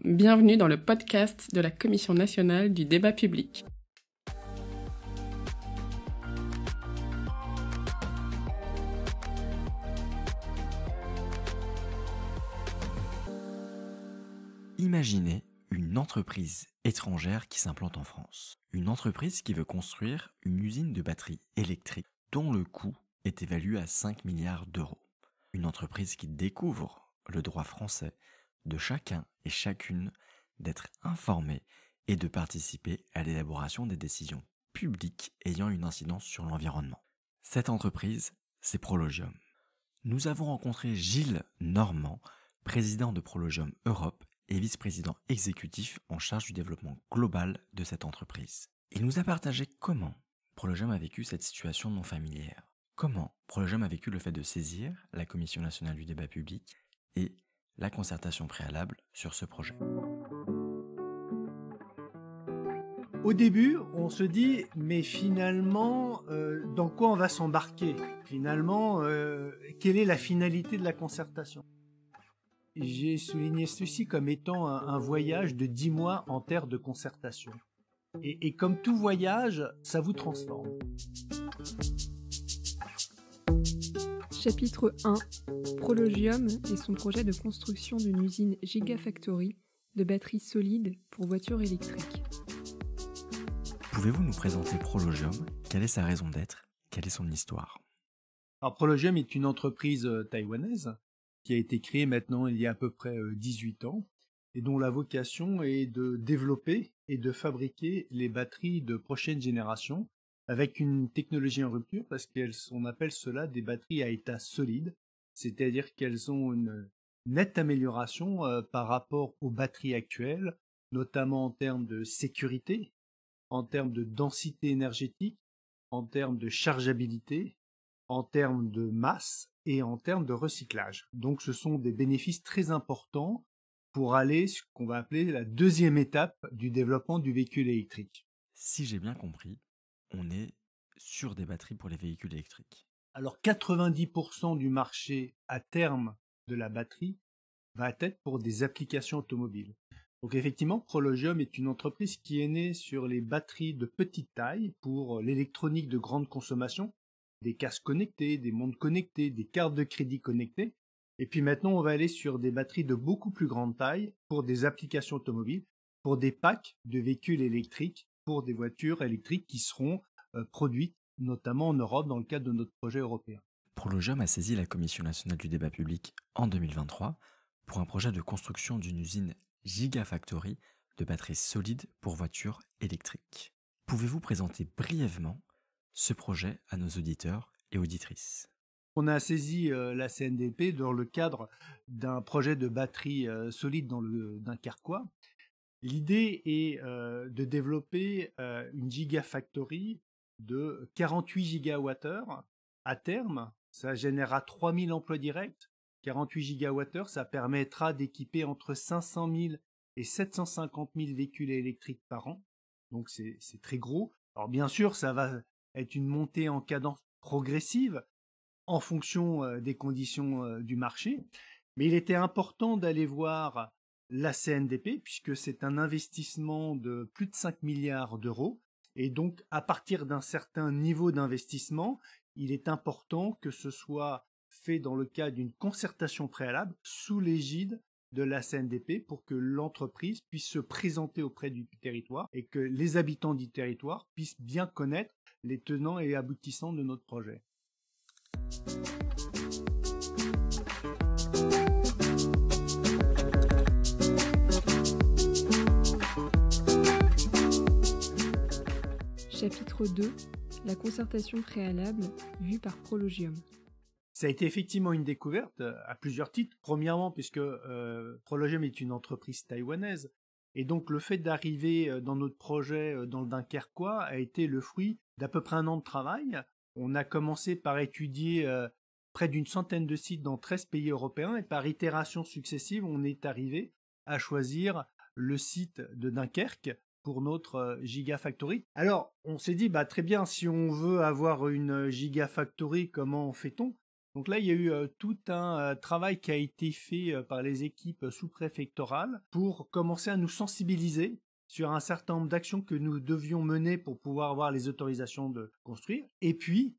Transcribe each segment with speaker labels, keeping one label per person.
Speaker 1: Bienvenue dans le podcast de la Commission nationale du débat public.
Speaker 2: Imaginez une entreprise étrangère qui s'implante en France. Une entreprise qui veut construire une usine de batteries électriques dont le coût est évalué à 5 milliards d'euros. Une entreprise qui découvre le droit français de chacun et chacune d'être informé et de participer à l'élaboration des décisions publiques ayant une incidence sur l'environnement. Cette entreprise, c'est Prologium. Nous avons rencontré Gilles Normand, président de Prologium Europe et vice-président exécutif en charge du développement global de cette entreprise. Il nous a partagé comment Prologium a vécu cette situation non familière, comment Prologium a vécu le fait de saisir la Commission nationale du débat public et la concertation préalable sur ce projet.
Speaker 3: Au début, on se dit, mais finalement, dans quoi on va s'embarquer? Finalement, quelle est la finalité de la concertation? J'ai souligné ceci comme étant un voyage de 10 mois en terre de concertation. Et comme tout voyage, ça vous transforme.
Speaker 4: Chapitre 1. Prologium et son projet de construction d'une usine Gigafactory de batteries solides pour voitures électriques.
Speaker 2: Pouvez-vous nous présenter Prologium? Quelle est sa raison d'être? Quelle est son histoire?
Speaker 3: Alors, Prologium est une entreprise taïwanaise qui a été créée maintenant il y a à peu près 18 ans et dont la vocation est de développer et de fabriquer les batteries de prochaine génération avec une technologie en rupture parce qu'on appelle cela des batteries à état solide, c'est-à-dire qu'elles ont une nette amélioration par rapport aux batteries actuelles, notamment en termes de sécurité, en termes de densité énergétique, en termes de chargeabilité, en termes de masse et en termes de recyclage. Donc ce sont des bénéfices très importants pour aller ce qu'on va appeler la deuxième étape du développement du véhicule électrique.
Speaker 2: Si j'ai bien compris, on est sur des batteries pour les véhicules électriques.
Speaker 3: Alors 90% du marché à terme de la batterie va être pour des applications automobiles. Donc effectivement, Prologium est une entreprise qui est née sur les batteries de petite taille pour l'électronique de grande consommation, des casques connectés, des montres connectées, des cartes de crédit connectées. Et puis maintenant, on va aller sur des batteries de beaucoup plus grande taille pour des applications automobiles, pour des packs de véhicules électriques, pour des voitures électriques qui seront produites notamment en Europe dans le cadre de notre projet européen.
Speaker 2: Prologium a saisi la Commission nationale du débat public en 2023 pour un projet de construction d'une usine Gigafactory de batteries solides pour voitures électriques. Pouvez-vous présenter brièvement ce projet à nos auditeurs et auditrices?
Speaker 3: On a saisi la CNDP dans le cadre d'un projet de batterie solide dans le Dunkerquois. L'idée est de développer une Gigafactory de 48 gigawattheures à terme. Ça générera 3000 emplois directs. 48 gigawattheures, ça permettra d'équiper entre 500 000 et 750 000 véhicules électriques par an. Donc c'est très gros. Alors bien sûr, ça va être une montée en cadence progressive en fonction des conditions du marché. Mais il était important d'aller voir la CNDP puisque c'est un investissement de plus de 5 milliards d'euros. Et donc, à partir d'un certain niveau d'investissement, il est important que ce soit fait dans le cadre d'une concertation préalable sous l'égide de la CNDP pour que l'entreprise puisse se présenter auprès du territoire et que les habitants du territoire puissent bien connaître les tenants et aboutissants de notre projet.
Speaker 4: Chapitre 2. La concertation préalable vue par Prologium.
Speaker 3: Ça a été effectivement une découverte à plusieurs titres. Premièrement, puisque Prologium est une entreprise taïwanaise. Et donc le fait d'arriver dans notre projet dans le Dunkerquois a été le fruit d'à peu près un an de travail. On a commencé par étudier près d'une centaine de sites dans 13 pays européens et par itération successive, on est arrivé à choisir le site de Dunkerque pour notre Gigafactory. Alors, on s'est dit, très bien, si on veut avoir une Gigafactory, comment fait-on? Donc là, il y a eu tout un travail qui a été fait par les équipes sous-préfectorales pour commencer à nous sensibiliser sur un certain nombre d'actions que nous devions mener pour pouvoir avoir les autorisations de construire. Et puis,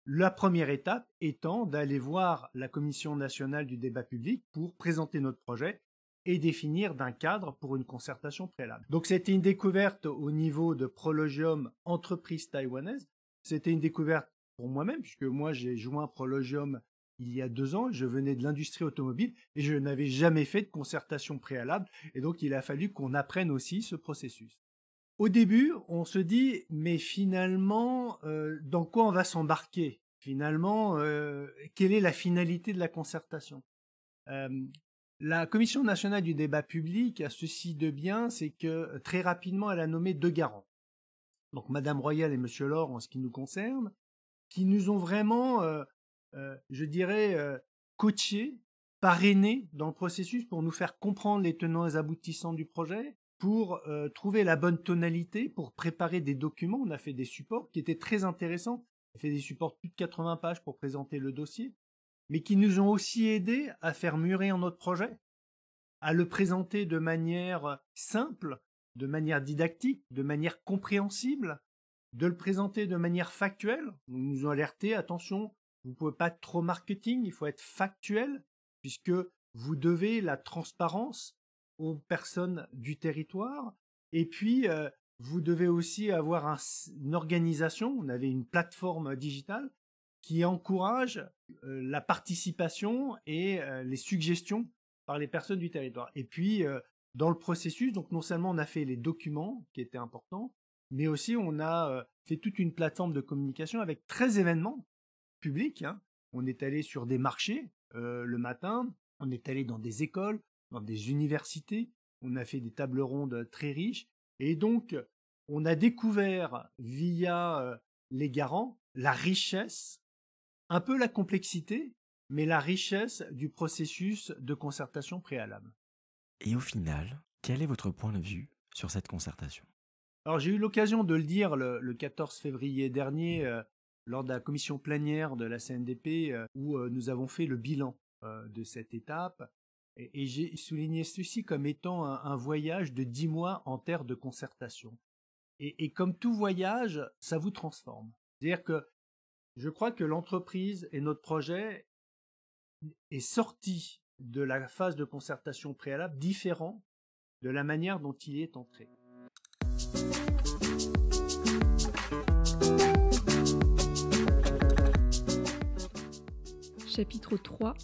Speaker 3: la première étape étant d'aller voir la Commission nationale du débat public pour présenter notre projet et définir d'un cadre pour une concertation préalable. Donc c'était une découverte au niveau de Prologium entreprise taïwanaise. C'était une découverte pour moi-même, puisque moi j'ai joint Prologium il y a 2 ans, je venais de l'industrie automobile et je n'avais jamais fait de concertation préalable, et donc il a fallu qu'on apprenne aussi ce processus. Au début, on se dit, mais finalement, dans quoi on va s'embarquer? Finalement, quelle est la finalité de la concertation? La Commission nationale du débat public a ceci de bien, c'est que très rapidement, elle a nommé 2 garants. Donc Madame Royal et Monsieur Laure en ce qui nous concerne, qui nous ont vraiment, je dirais, coachés, parrainés dans le processus pour nous faire comprendre les tenants et les aboutissants du projet, pour trouver la bonne tonalité, pour préparer des documents. On a fait des supports qui étaient très intéressants. On a fait des supports de plus de 80 pages pour présenter le dossier, mais qui nous ont aussi aidés à faire mûrir notre projet, à le présenter de manière simple, de manière didactique, de manière compréhensible, de le présenter de manière factuelle. Ils nous ont alerté, attention, vous ne pouvez pas être trop marketing, il faut être factuel, puisque vous devez la transparence aux personnes du territoire, et puis vous devez aussi avoir une organisation. On avait une plateforme digitale qui encourage la participation et les suggestions par les personnes du territoire. Et puis, dans le processus, donc non seulement on a fait les documents qui étaient importants, mais aussi on a fait toute une plateforme de communication avec 13 événements publics. Hein. On est allé sur des marchés le matin, on est allé dans des écoles, dans des universités, on a fait des tables rondes très riches, et donc on a découvert via les garants la richesse, un peu la complexité, mais la richesse du processus de concertation préalable.
Speaker 2: Et au final, quel est votre point de vue sur cette concertation?
Speaker 3: Alors j'ai eu l'occasion de le dire le 14 février dernier lors de la commission plénière de la CNDP où nous avons fait le bilan de cette étape. Et j'ai souligné ceci comme étant un voyage de 10 mois en terre de concertation. Et comme tout voyage, ça vous transforme. C'est-à-dire que je crois que l'entreprise et notre projet est sorti de la phase de concertation préalable différent de la manière dont il y est entré.
Speaker 4: Chapitre 3.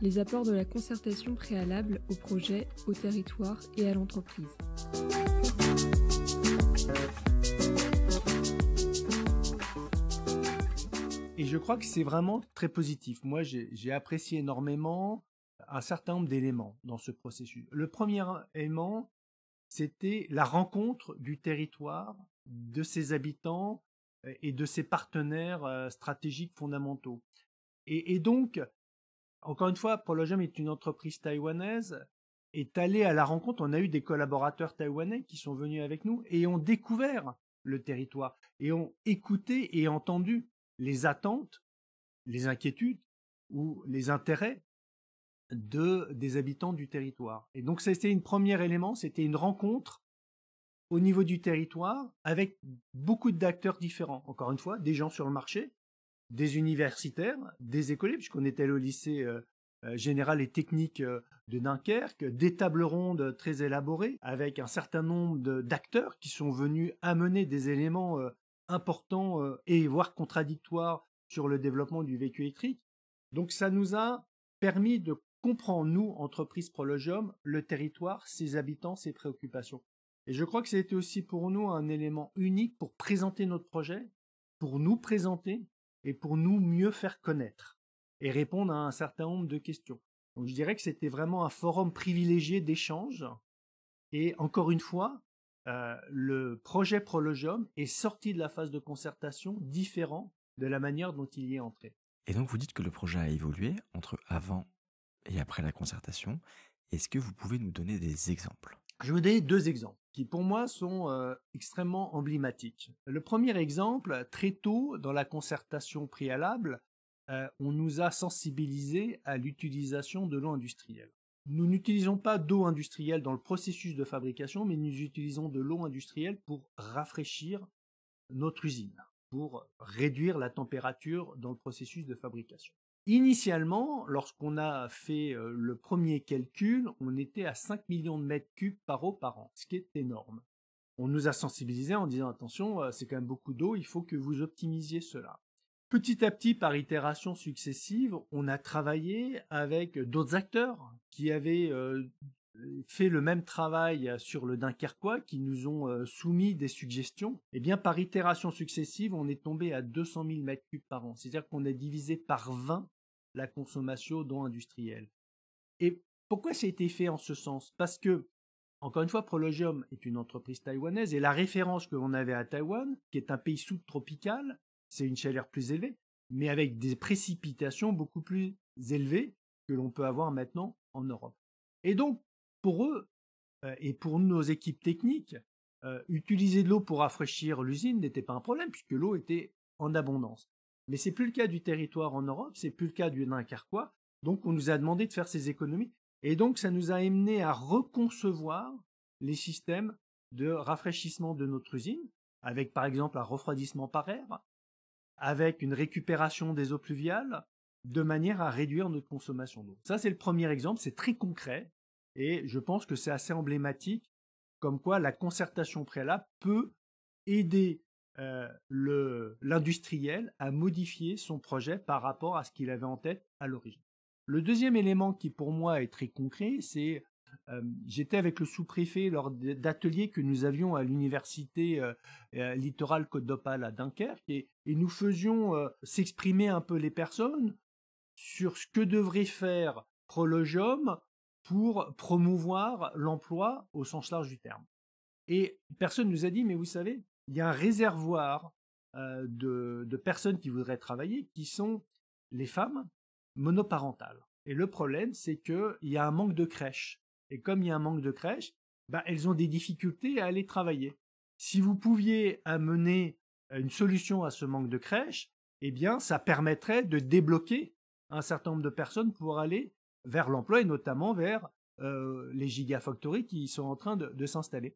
Speaker 4: Les apports de la concertation préalable au projet, au territoire et à l'entreprise.
Speaker 3: Et je crois que c'est vraiment très positif. Moi, j'ai apprécié énormément un certain nombre d'éléments dans ce processus. Le premier élément, c'était la rencontre du territoire, de ses habitants et de ses partenaires stratégiques fondamentaux. Et donc, encore une fois, Prologium est une entreprise taïwanaise, est allée à la rencontre. On a eu des collaborateurs taïwanais qui sont venus avec nous et ont découvert le territoire et ont écouté et entendu les attentes, les inquiétudes ou les intérêts des habitants du territoire. Et donc c'était un premier élément, c'était une rencontre au niveau du territoire avec beaucoup d'acteurs différents. Encore une fois, des gens sur le marché, des universitaires, des écoliers, puisqu'on est allé au lycée général et technique de Dunkerque, des tables rondes très élaborées avec un certain nombre d'acteurs qui sont venus amener des éléments importants et voire contradictoires sur le développement du véhicule électrique. Donc ça nous a permis de comprendre, nous, entreprise Prologium, le territoire, ses habitants, ses préoccupations. Et je crois que c'était aussi pour nous un élément unique pour présenter notre projet, pour nous présenter et pour nous mieux faire connaître et répondre à un certain nombre de questions. Donc je dirais que c'était vraiment un forum privilégié d'échange. Et encore une fois, le projet Prologium est sorti de la phase de concertation différent de la manière dont il y est entré.
Speaker 2: Et donc vous dites que le projet a évolué entre avant et après la concertation. Est-ce que vous pouvez nous donner des exemples?
Speaker 3: Je vais vous donner 2 exemples qui pour moi sont extrêmement emblématiques. Le premier exemple, très tôt dans la concertation préalable, on nous a sensibilisés à l'utilisation de l'eau industrielle. Nous n'utilisons pas d'eau industrielle dans le processus de fabrication, mais nous utilisons de l'eau industrielle pour rafraîchir notre usine, pour réduire la température dans le processus de fabrication. Initialement, lorsqu'on a fait le premier calcul, on était à 5 millions de mètres cubes par eau par an, ce qui est énorme. On nous a sensibilisés en disant attention, c'est quand même beaucoup d'eau, il faut que vous optimisiez cela. Petit à petit, par itération successive, on a travaillé avec d'autres acteurs qui avaient fait le même travail sur le Dunkerquois, qui nous ont soumis des suggestions. Et bien, par itération successive, on est tombé à 200 000 mètres cubes par an. C'est-à-dire qu'on a divisé par 20 la consommation d'eau industrielle. Et pourquoi ça a été fait en ce sens? Parce que, encore une fois, Prologium est une entreprise taïwanaise et la référence que l'on avait à Taïwan, qui est un pays sous-tropical, c'est une chaleur plus élevée, mais avec des précipitations beaucoup plus élevées que l'on peut avoir maintenant en Europe. Et donc, pour eux et pour nos équipes techniques, utiliser de l'eau pour rafraîchir l'usine n'était pas un problème puisque l'eau était en abondance. Mais c'est plus le cas du territoire en Europe, c'est plus le cas du Dunkerquois. Donc, on nous a demandé de faire ces économies. Et donc, ça nous a amené à reconcevoir les systèmes de rafraîchissement de notre usine, avec par exemple un refroidissement par air, avec une récupération des eaux pluviales, de manière à réduire notre consommation d'eau. Ça, c'est le premier exemple, c'est très concret, et je pense que c'est assez emblématique, comme quoi la concertation préalable peut aider l'industriel à modifier son projet par rapport à ce qu'il avait en tête à l'origine. Le deuxième élément qui pour moi est très concret, c'est j'étais avec le sous-préfet lors d'ateliers que nous avions à l'université littorale Côte d'Opale à Dunkerque et nous faisions s'exprimer un peu les personnes sur ce que devrait faire Prologium pour promouvoir l'emploi au sens large du terme. Et personne nous a dit, mais vous savez, il y a un réservoir de personnes qui voudraient travailler qui sont les femmes monoparentales. Et le problème, c'est qu'il y a un manque de crèches. Et comme il y a un manque de crèches, elles ont des difficultés à aller travailler. Si vous pouviez amener une solution à ce manque de crèches, eh bien, ça permettrait de débloquer un certain nombre de personnes pour aller vers l'emploi et notamment vers les gigafactories qui sont en train de s'installer.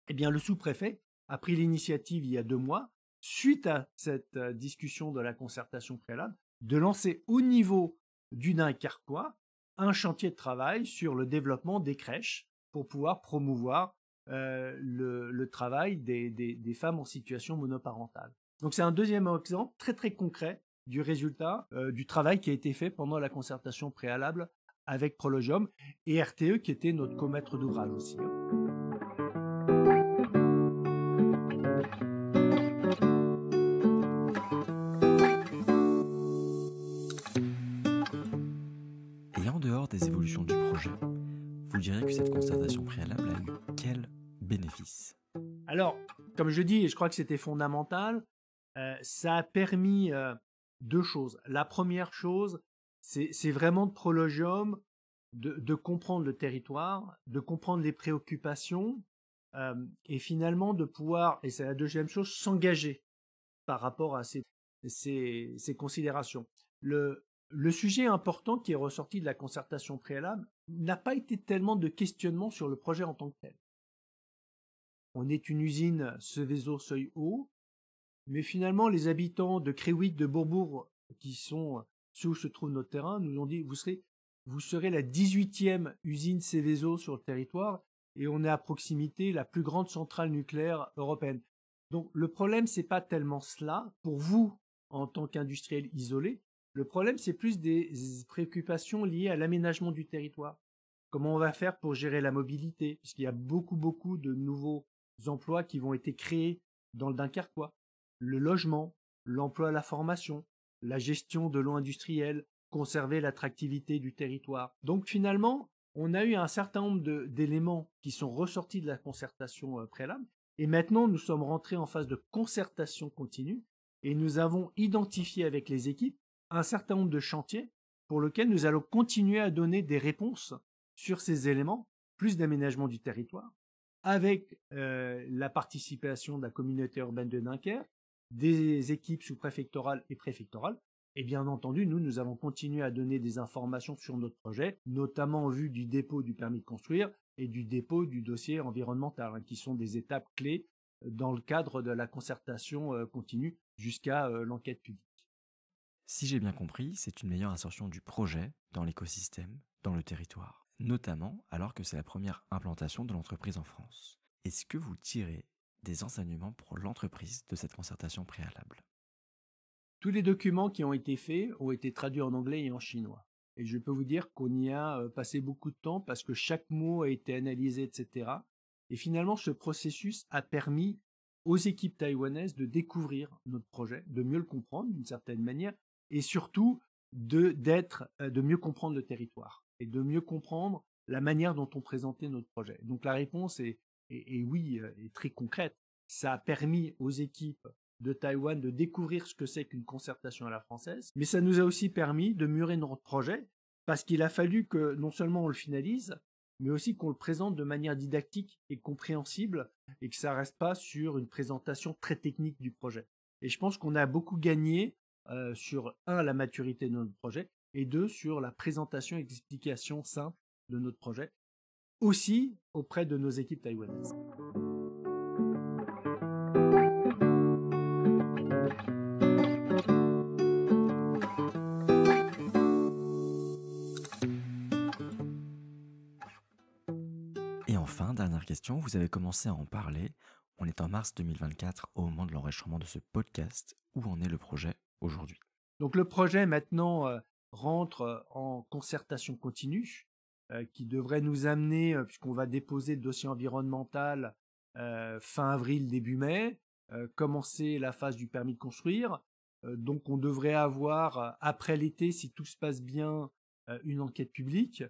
Speaker 3: Eh bien, le sous-préfet a pris l'initiative il y a 2 mois, suite à cette discussion de la concertation préalable, de lancer au niveau du Dunkerquois un chantier de travail sur le développement des crèches pour pouvoir promouvoir le travail des femmes en situation monoparentale. Donc c'est un deuxième exemple très très concret du résultat du travail qui a été fait pendant la concertation préalable avec Prologium et RTE qui était notre co-maître d'ouvrage aussi.
Speaker 2: Et en dehors des évolutions du projet, vous diriez que cette concertation préalable a eu quel bénéfice?
Speaker 3: Alors, comme je dis, et je crois que c'était fondamental, ça a permis 2 choses. La première chose, c'est vraiment de Prologium de comprendre le territoire, de comprendre les préoccupations et finalement de pouvoir, et c'est la deuxième chose, s'engager par rapport à ces considérations. Le sujet important qui est ressorti de la concertation préalable n'a pas été tellement de questionnement sur le projet en tant que tel. On est une usine Seveso-Seuil-Haut, mais finalement les habitants de Créhuit, de Bourbourg, qui sont ceux où se trouve notre terrain, nous ont dit vous serez la 18e usine Seveso sur le territoire et on est à proximité la plus grande centrale nucléaire européenne. Donc le problème c'est pas tellement cela pour vous en tant qu'industriel isolé. Le problème, c'est plus des préoccupations liées à l'aménagement du territoire. Comment on va faire pour gérer la mobilité, puisqu'il y a beaucoup de nouveaux emplois qui vont être créés dans le Dunkerquois. Le logement, l'emploi à la formation, la gestion de l'eau industrielle, conserver l'attractivité du territoire. Donc finalement, on a eu un certain nombre d'éléments qui sont ressortis de la concertation préalable. Et maintenant, nous sommes rentrés en phase de concertation continue et nous avons identifié avec les équipes un certain nombre de chantiers pour lesquels nous allons continuer à donner des réponses sur ces éléments, plus d'aménagement du territoire, avec la participation de la communauté urbaine de Dunkerque, des équipes sous-préfectorales et préfectorales, Et bien entendu, nous avons continué à donner des informations sur notre projet, notamment en vue du dépôt du permis de construire et du dépôt du dossier environnemental, qui sont des étapes clés dans le cadre de la concertation continue jusqu'à l'enquête publique.
Speaker 2: Si j'ai bien compris, c'est une meilleure insertion du projet dans l'écosystème, dans le territoire, notamment alors que c'est la première implantation de l'entreprise en France. Est-ce que vous tirez des enseignements pour l'entreprise de cette concertation préalable?
Speaker 3: Tous les documents qui ont été faits ont été traduits en anglais et en chinois. Et je peux vous dire qu'on y a passé beaucoup de temps parce que chaque mot a été analysé, etc. Et finalement, ce processus a permis aux équipes taïwanaises de découvrir notre projet, de mieux le comprendre d'une certaine manière, et surtout de mieux comprendre le territoire et de mieux comprendre la manière dont on présentait notre projet. Donc la réponse est oui, est très concrète. Ça a permis aux équipes de Taïwan de découvrir ce que c'est qu'une concertation à la française, mais ça nous a aussi permis de mûrir notre projet parce qu'il a fallu que non seulement on le finalise, mais aussi qu'on le présente de manière didactique et compréhensible et que ça reste pas sur une présentation très technique du projet. Et je pense qu'on a beaucoup gagné sur, la maturité de notre projet et 2, sur la présentation et l'explication simple de notre projet, aussi auprès de nos équipes taïwanaises.
Speaker 2: Et enfin, dernière question, vous avez commencé à en parler. On est en mars 2024 au moment de l'enregistrement de ce podcast. Où en est le projet aujourd'hui?
Speaker 3: Donc le projet maintenant rentre en concertation continue qui devrait nous amener, puisqu'on va déposer le dossier environnemental fin avril, début mai, commencer la phase du permis de construire. Donc on devrait avoir, après l'été, si tout se passe bien, une enquête publique.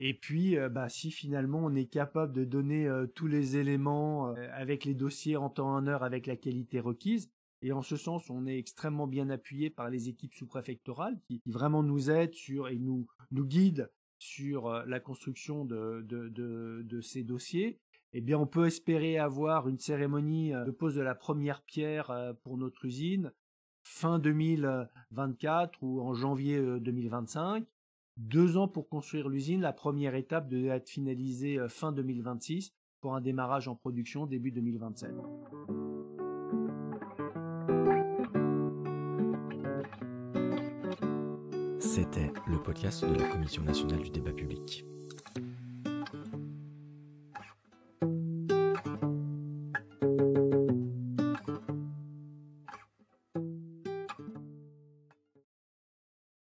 Speaker 3: Et puis, si finalement on est capable de donner tous les éléments avec les dossiers en temps et en heure, avec la qualité requise, et en ce sens, on est extrêmement bien appuyé par les équipes sous-préfectorales qui vraiment nous aident et nous guident sur la construction de ces dossiers. Eh bien, on peut espérer avoir une cérémonie de pose de la première pierre pour notre usine fin 2024 ou en janvier 2025. 2 ans pour construire l'usine. La première étape devait être finalisée fin 2026 pour un démarrage en production début 2027.
Speaker 2: C'était le podcast de la Commission nationale du débat public.